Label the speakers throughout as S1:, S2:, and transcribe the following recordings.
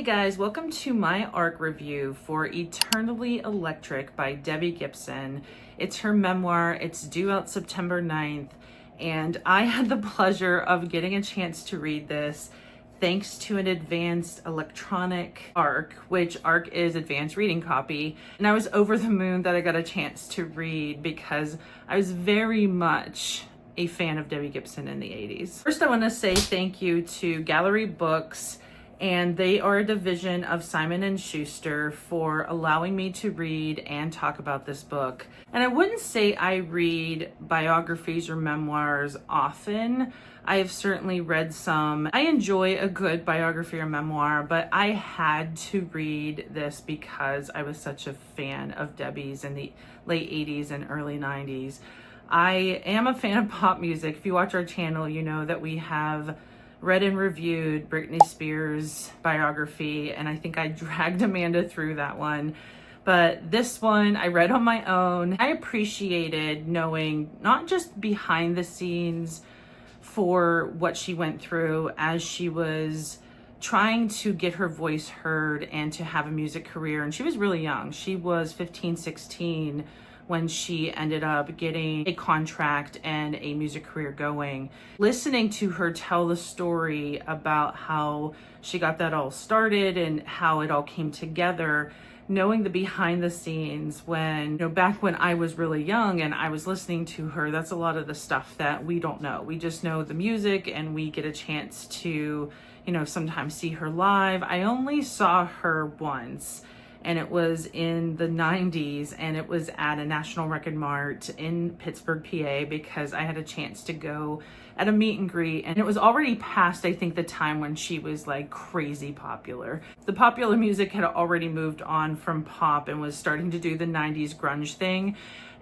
S1: guys, welcome to my ARC review for Eternally Electric by Debbie Gibson. It's her memoir. It's due out September 9th, and I had the pleasure of getting a chance to read this thanks to an advanced electronic ARC, which ARC is advanced reading copy. And I was over the moon that I got a chance to read because I was very much a fan of Debbie Gibson in the 80s. First, I want to say thank you to Gallery Books, and they are a division of Simon & Schuster, for allowing me to read and talk about this book. And I wouldn't say I read biographies or memoirs often. I have certainly read some. I enjoy a good biography or memoir, but I had to read this because I was such a fan of Debbie's in the late 80s and early 90s. I am a fan of pop music. If you watch our channel, you know that we have read and reviewed Britney Spears' biography, and I think I dragged Amanda through that one. But this one I read on my own. I appreciated knowing not just behind the scenes for what she went through as she was trying to get her voice heard and to have a music career. And she was really young. She was 15, 16 when she ended up getting a contract and a music career going. Listening to her tell the story about how she got that all started and how it all came together, knowing the behind the scenes when, back when I was really young and I was listening to her, that's a lot of the stuff that we don't know. We just know the music, and we get a chance to, sometimes see her live. I only saw her once, and it was in the 90s, and it was at a National Record Mart in Pittsburgh, PA, because I had a chance to go at a meet and greet, and it was already past, I think, the time when she was like crazy popular. The popular music had already moved on from pop and was starting to do the 90s grunge thing,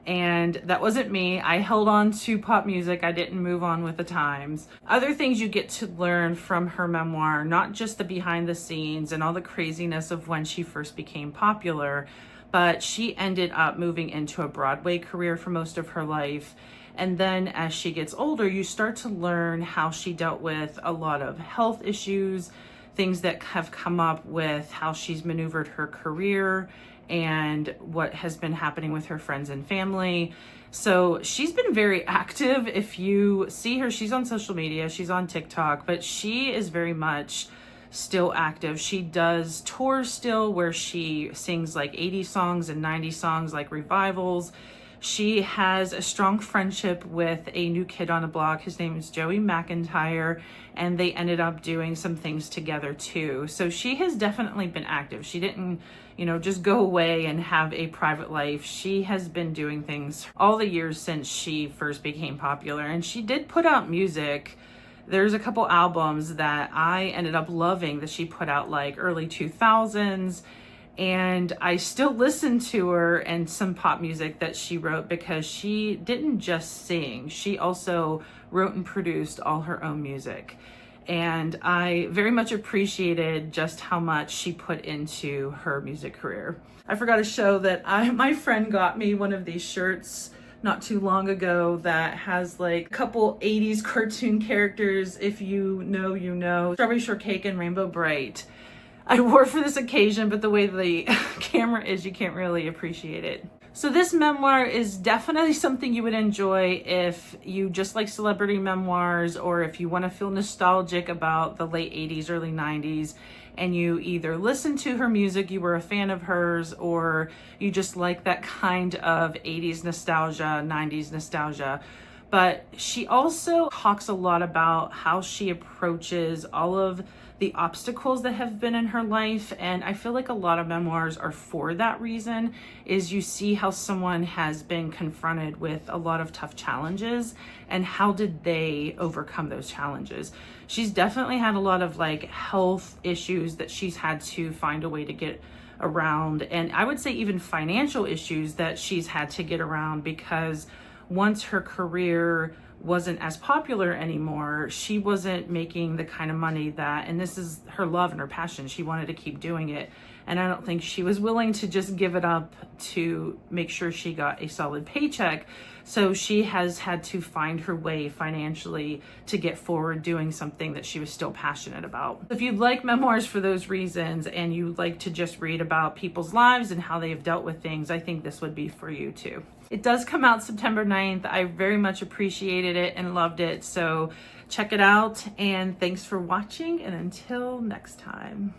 S1: and that wasn't me. I held on to pop music. I didn't move on with the times. Other things you get to learn from her memoir, not just the behind the scenes and all the craziness of when she first became popular, but she ended up moving into a Broadway career for most of her life. And then as she gets older, you start to learn how she dealt with a lot of health issues, things that have come up with how she's maneuvered her career and what has been happening with her friends and family. So she's been very active. If you see her, she's on social media, she's on TikTok, but she is very much still active. She does tours still where she sings like 80s songs and 90s songs, like revivals. She has a strong friendship with a new kid on the block. His name is Joey McIntyre, and they ended up doing some things together too. So she has definitely been active. She didn't, just go away and have a private life. She has been doing things all the years since she first became popular, and she did put out music. There's a couple albums that I ended up loving that she put out like early 2000s. And I still listen to her and some pop music that she wrote, because she didn't just sing. She also wrote and produced all her own music. And I very much appreciated just how much she put into her music career. I forgot to show that my friend got me one of these shirts not too long ago that has like a couple 80s cartoon characters. If you know, you know. Strawberry Shortcake and Rainbow Bright. I wore for this occasion, but the way the camera is, you can't really appreciate it. So this memoir is definitely something you would enjoy if you just like celebrity memoirs, or if you want to feel nostalgic about the late 80s, early 90s, and you either listen to her music, you were a fan of hers, or you just like that kind of 80s nostalgia, 90s nostalgia. But she also talks a lot about how she approaches all of the obstacles that have been in her life. And I feel like a lot of memoirs are for that reason, is you see how someone has been confronted with a lot of tough challenges and how did they overcome those challenges. She's definitely had a lot of like health issues that she's had to find a way to get around. And I would say even financial issues that she's had to get around, because once her career wasn't as popular anymore, she wasn't making the kind of money that, and this is her love and her passion, she wanted to keep doing it. And I don't think she was willing to just give it up to make sure she got a solid paycheck. So she has had to find her way financially to get forward doing something that she was still passionate about. If you'd like memoirs for those reasons and you like to just read about people's lives and how they have dealt with things, I think this would be for you too. It does come out September 9th. I very much appreciated it and loved it. So check it out, and thanks for watching, and until next time.